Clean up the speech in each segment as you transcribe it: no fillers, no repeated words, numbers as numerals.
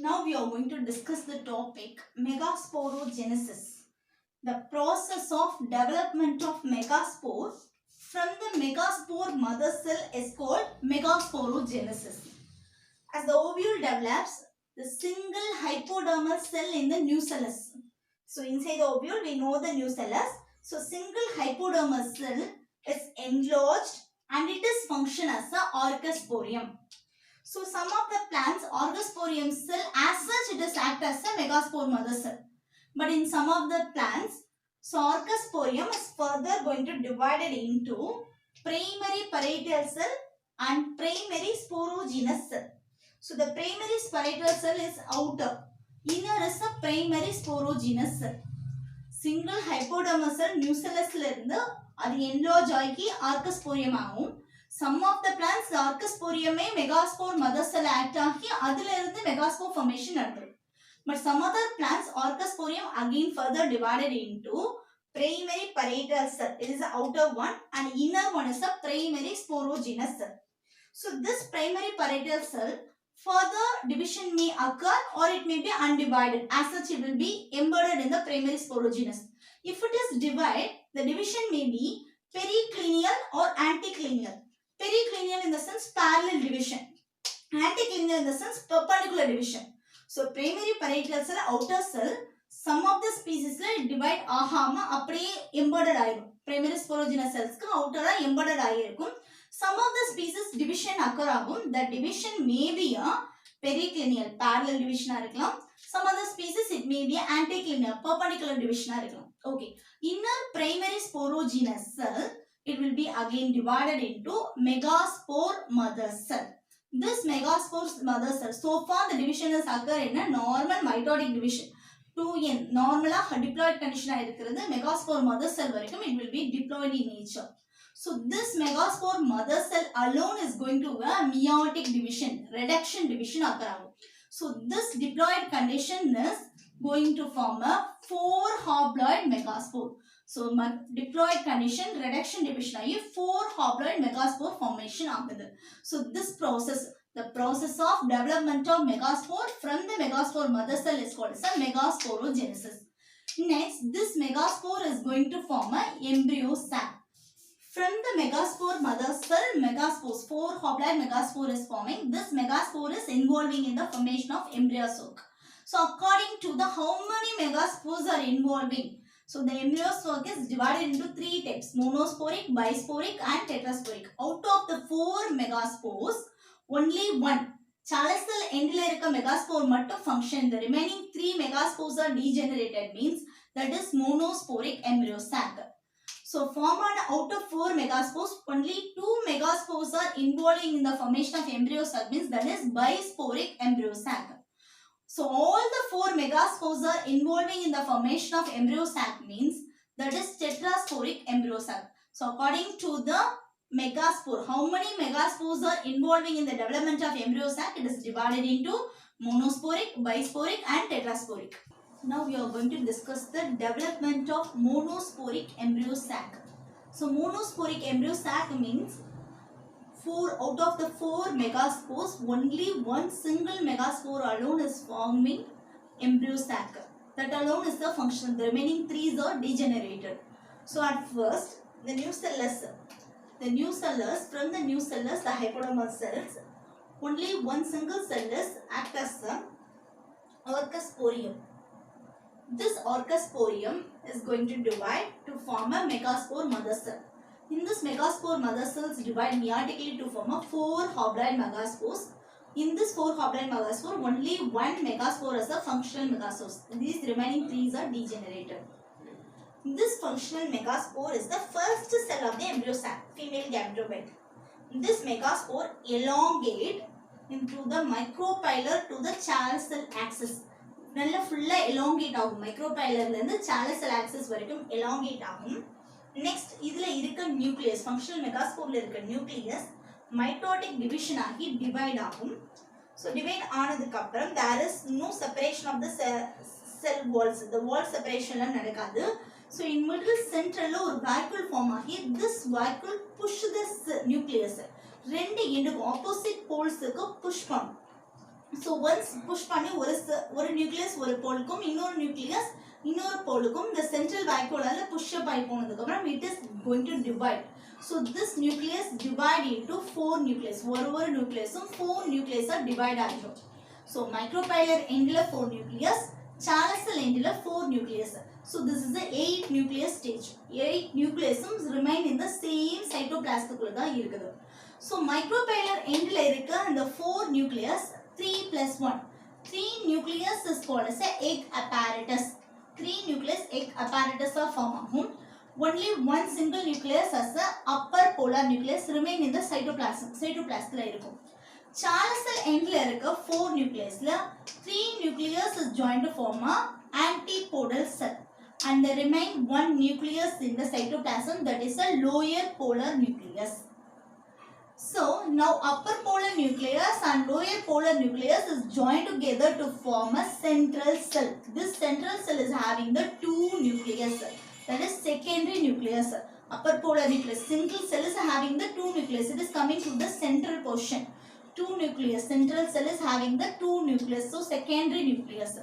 Now we are going to discuss the topic megasporogenesis, the process of development of megaspore from the megaspore mother cell is called megasporogenesis. As the ovule develops, the single hypodermal cell in the nucellus. So inside the ovule we know the nucellus. So single hypodermal cell is enlarged and it is function as a orchosporium. So some of the plants orchosporium cell as such it is act as a megaspore mother cell. But in some of the plants, so orchosporium is further going to divide it into primary parietal cell and primary sporogenous cell. So the primary parietal cell is outer, inner is a primary sporogenous cell. Single hypodermal cell nucellus la irundhu adu enlarge aagi orchosporium agum. Some of the plants the orchosporium megaspore mother cell act aagi adula irundhu megaspore formation nadum. But some other plants orchosporium again further divided into primary parietal cell. It is the outer one and inner one is the primary sporogenous cell. So this primary parietal cell further division may occur or it may be undivided. As such it will be embedded in the primary sporogenous. If it is divided, the division may be periclinial or anticlinial. Periclinial in the sense parallel division. Anticlinial in the sense perpendicular division. So primary parietal cell outer cell some of the species la divide ஆகாம அப்படியே embedded ஆயிடும். Primary sporogenous cells க்கு outer embedded ஆயிருக்கும். Some of the species division occur ஆகும். The division may be a periclinial parallel division இருக்கலாம். Some other species it may be anticlinial perpendicular division இருக்கலாம். Okay. Inner primary sporogenous cell it will be again divided into megaspore mother cell. This megaspore mother cell, so far the division is occur in a normal mitotic division. 2n normal diploid condition ஆயிருக்கிறது megaspore mother cell வரைக்கும் it will be diploid in nature. So this megaspore mother cell alone is going to a meiotic division, reduction division occur ஆகும். So this diploid condition is going to form a 4 haploid megaspore. So diploid condition reduction division ஆகி 4 haploid megaspore formation ஆகுது. So this process, the process of development of megaspore from the megaspore mother cell is called as a megasporogenesis. Next, this megaspore is going to form a embryo sac. From the megaspore mother cell, megaspores, 4 haploid megaspore is forming. This megaspore is involving in the formation of embryo sac. So according to the how many megaspores are involving, so the embryo sac is divided into 3 types: monosporic, bisporic and tetrasporic. Out of the 4 megaspores, only one chaliceal end la irukka megaspore mattum function. The remaining 3 megaspores are degenerated, means that is monosporic embryo sac. So formed out of 4 megaspores, only 2 megaspores are involving in the formation of embryo sac, means that is bisporic embryo sac. So all the 4 megaspores are involving in the formation of embryo sac, means that is tetrasporic embryo sac. So according to the megaspore, how many megaspores are involving in the development of embryo sac? It is divided into monosporic, bisporic and tetrasporic. Now we are going to discuss the development of monosporic embryo sac. So monosporic embryo sac means 4 out of the 4 megaspores, only one single megaspore alone is forming embryo sac. That alone is the function. The remaining 3 are degenerated. So at first, the nucellus, from the nucellus, the hypodermal cells, only one single cell is act as the orchosporium. This orchosporium is going to divide to form a megaspore mother cell. In this megaspore mother cells divide meiotically to form a 4 haploid megaspores. In this 4 haploid megaspore, only one megaspore is a functional megaspore. These remaining 3 are degenerated. This functional megaspore is the first cell of the embryo sac, female gametophyte. This megaspore elongate into the micropylar to the chaliceal axis. நல்ல ஃபுல்லா elongate ஆகும். மைக்ரோபைலர்ல இருந்து chaliceal axis வரைக்கும் elongate ஆகும். Next இதுல இருக்க nucleus, functional மெகாஸ்போர்ல இருக்க nucleus mitotic division ஆகி டிவைட் ஆகும். ஸோ டிவைட் ஆனதுக்கு அப்புறம் there is no separation of the cell walls. the wall separation நடக்காது. ஸோ in middle central ஒரு vacuole form ஆகி this vacuole push this nucleus ரெண்டு எண்டுக்கு ஆப்போசிட் போல்ஸுக்கு புஷ் பண்ணும். So once push பண்ணி ஒரு நியூக்ளியஸ் ஒரு போலுக்கும் இன்னொரு நியூக்ளியஸ் இன்னொரு போலுக்கும் இந்த சென்ட்ரல் vacuolaல push up ஆகி போனதுக்கு அப்புறம் it is going to divide. So this nucleus divide into 4 nucleus. ஒரு நியூக்ளியஸும் 4 nucleus divide ஆகிடும். So micropylar endல 4 nucleus, Charles endல 4 nucleus. So this is the 8 nucleus stage. 8 nucleusum remain in the same cytoplasm தான் இருக்குது. So micropylar endல இருக்க அந்த 4 nucleus 3 plus 1. 3 nucleus is called as a egg apparatus. 3 nucleus egg apparatus are form ஆகும். Only one single nucleus as a upper polar nucleus remain in the cytoplasm ல இருக்கும். Charles cell endல இருக்க 4 nucleusல 3 nucleus is joined to form a antipodal cell and there remain one nucleus in the cytoplasm, that is a lower polar nucleus. So now upper polar nucleus and lower polar nucleus is joined together to form a central cell. This central cell is having the 2 nucleus, that is secondary nucleus. Upper polar nucleus single cell is having the 2 nucleus. It is coming to the central portion. 2 nucleus. Central cell is having the 2 nucleus. So secondary nucleus.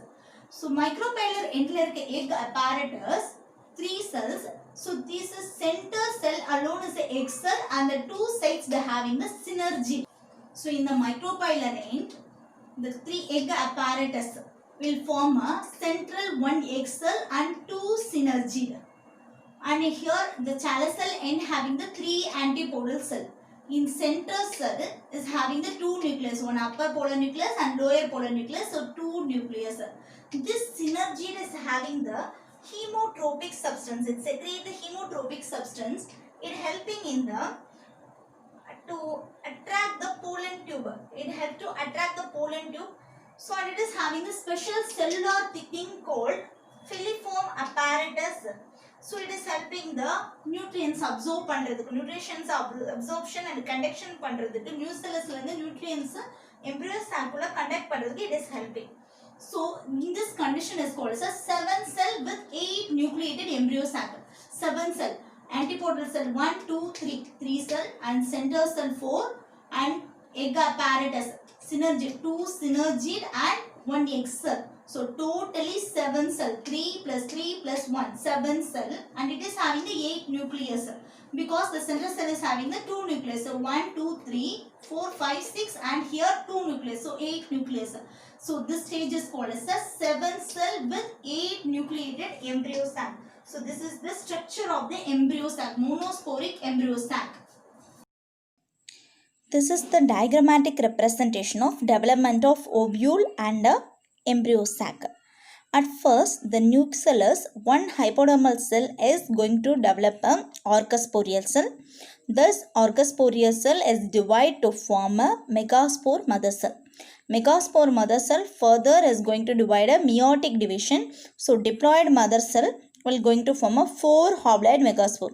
So micropylar endla irukka egg apparatus 3 cells. So this is center cell alone is the egg cell and the 2 sides they having the synergy. So in the micropylar end the 3 egg apparatus will form a central 1 egg cell and 2 synergy. And here the Charles cell end having the 3 antipodal cell. In center cell is having the 2 nucleus, one upper polar nucleus and lower polar nucleus, so 2 nucleus. This synergy is having the hemotropic substance. It secretes the hemotropic substance. It helping in the to attract the pollen tube. It helps to attract the pollen tube. So and it is having the special cellular thickening called filiform apparatus. So it is helping the nutrients absorb பண்றதுக்கு, nutrients absorption and conduction பண்றதுக்கு, nucellus ல இருந்து nutrients embryo sac உள்ள conduct பண்றதுக்கு it is helping. So in this condition is called as a 7 cell with 8 nucleated embryo sac. 7 cell, antipodal cell 1, 2, 3, 3 cell and center cell 4 and egg apparatus synergy 2 synergied and 1 egg cell. So totally 7 cell, 3 plus 3 plus 1, 7 cell and it is having the 8 nucleus because the central cell is having the 2 nucleus. So 1, 2, 3, 4, 5, 6 and here 2 nucleus. So 8 nucleus. So this stage is called as a 7 cell with 8 nucleated embryo sac. So this is the structure of the embryo sac, monosporic embryo sac. This is the diagrammatic representation of development of ovule and a embryo sac. At first, the nucellus, one hypodermal cell is going to develop a orchosporial cell. This orchosporial cell is divided to form a megaspore mother cell. Megaspore mother cell further is going to divide a meiotic division. So diploid mother cell will going to form a 4 haploid megaspore.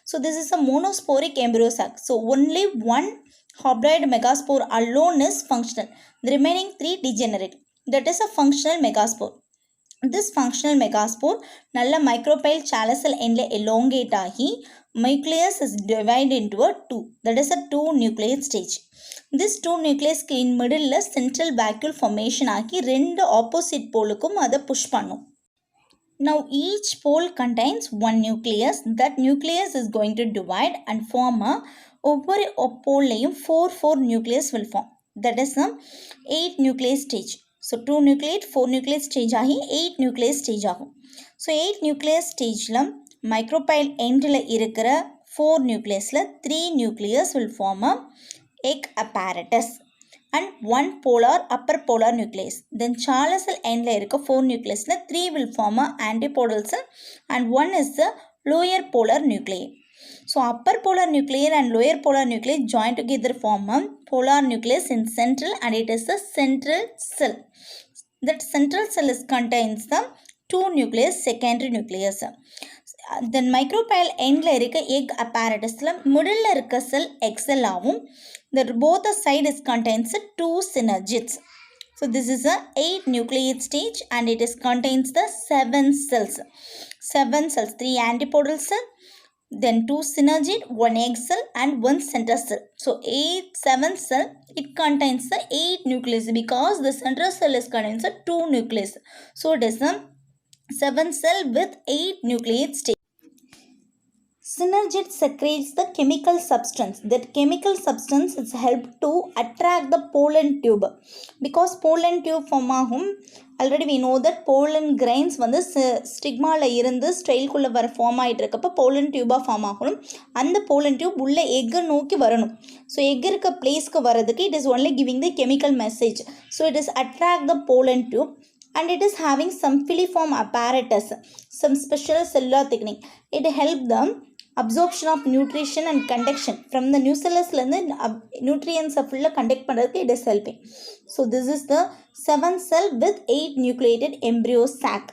So this is a monosporic embryo sac. So only one haploid megaspore alone is functional. The remaining 3 degenerate. That is a functional megaspore. This functional megaspore nalla micropyle Charles cell endla elongate ஆகி nucleus is divided into a 2. That is a 2 nucleate stage. This 2 nucleus in middle la central vacuole formation ஆகி ரெண்டு opposite poleக்கும் அதை push பண்ணும். Now each pole contains one nucleus. That nucleus is going to divide and form a ஒவ்வொரு poleலையும் 4 nucleus will form. That is a 8 nucleus stage. So 2 nucleate 4 nucleus stage ஆகி 8 nucleus stage ஆகும். So 8 nucleus stageல micropyle endல இருக்கிற 4 nucleusல 3 nucleus will form a egg apparatus and 1 polar upper polar nucleus. Then Charles cell endல இருக்க 4 nucleusல 3 will form a antipodal cell and 1 is the lower polar nuclei. So upper polar nuclei and lower polar nuclei join together form a polar nucleus in central and it is a central cell. That central cell is contains the 2 nucleus secondary nucleus. Then micropyle endல இருக்க egg apparatusல middle இருக்க cell egg cell ஆகும். The both the side is contains 2 synergids. So this is a 8 nucleate stage and it is contains the 7 cells. 7 cells, 3 antipodal cell, then 2 synergid, 1 egg cell and 1 central cell. So 7 cell, it contains the 8 nucleus because the central cell is contains the 2 nucleus. So it is a 7 cell with 8 nucleate state. Synergid secretes the chemical substance. That chemical substance is helped to attract the pollen tube. Because pollen tube form ஆகும், already we know that pollen grains வந்து ஸ்டிக்மாவில் இருந்து ஸ்ட்ரெயில்குள்ளே வர form ஆகிட்டு இருக்கப்போ pollen டியூபாக form ஆகணும். அந்த pollen tube உள்ள எக்கை நோக்கி வரணும். ஸோ எக் இருக்க பிளேஸ்க்கு வரதுக்கு it is only giving the chemical message. So it is attract the pollen tube and it is having some filiform apparatus, some special cellular thickening. It help them absorption of nutrition and conduction from the nucellus nutrients full conduct பண்றதுக்கு it is helping. So this is the 7 cell with 8 nucleated embryo sac.